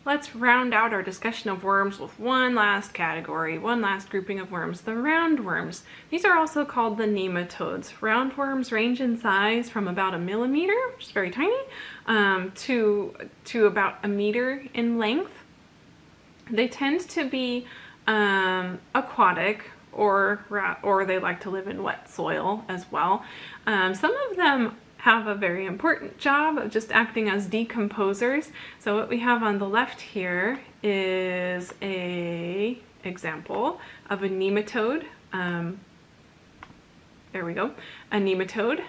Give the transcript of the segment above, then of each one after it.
Let's round out our discussion of worms with one last category, one last grouping of worms, the roundworms. These are also called the nematodes. Roundworms range in size from about 1 millimeter, which is very tiny, to about 1 meter in length. They tend to be aquatic, or they like to live in wet soil as well. Some of them have a very important job of just acting as decomposers. So what we have on the left here is a example of a nematode. There we go, a nematode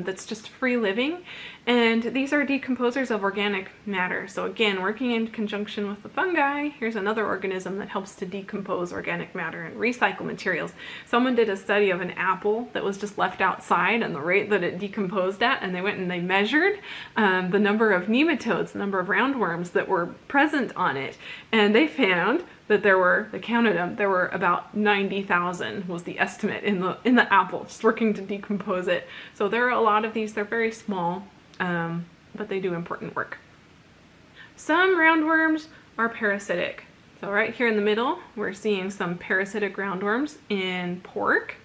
that's just free living. And these are decomposers of organic matter. So again, working in conjunction with the fungi, here's another organism that helps to decompose organic matter and recycle materials. Someone did a study of an apple that was just left outside and the rate that it decomposed at, and they went and they measured the number of nematodes, the number of roundworms that were present on it. And they found that they counted them, there were about 90,000 was the estimate in the apple, just working to decompose it. So there are a lot of these, they're very small, but they do important work. Some roundworms are parasitic. So right here in the middle, we're seeing some parasitic roundworms in pork.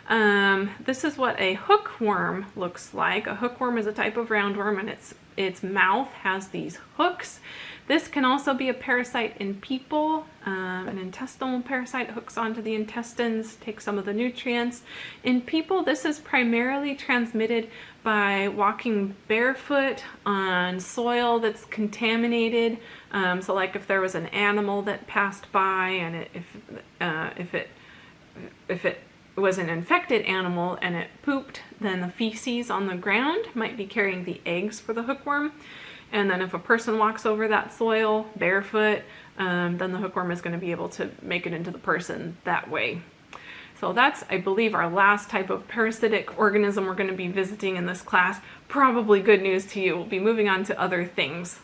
This is what a hookworm looks like. A hookworm is a type of roundworm, and its mouth has these hooks. This can also be a parasite in people. An intestinal parasite hooks onto the intestines, takes some of the nutrients. In people, this is primarily transmitted by walking barefoot on soil that's contaminated. So like if there was an animal that passed by, and if it was an infected animal and it pooped, then the feces on the ground might be carrying the eggs for the hookworm. And then if a person walks over that soil barefoot, then the hookworm is going to be able to make it into the person that way. So that's, I believe, our last type of parasitic organism we're going to be visiting in this class. Probably good news to you. We'll be moving on to other things.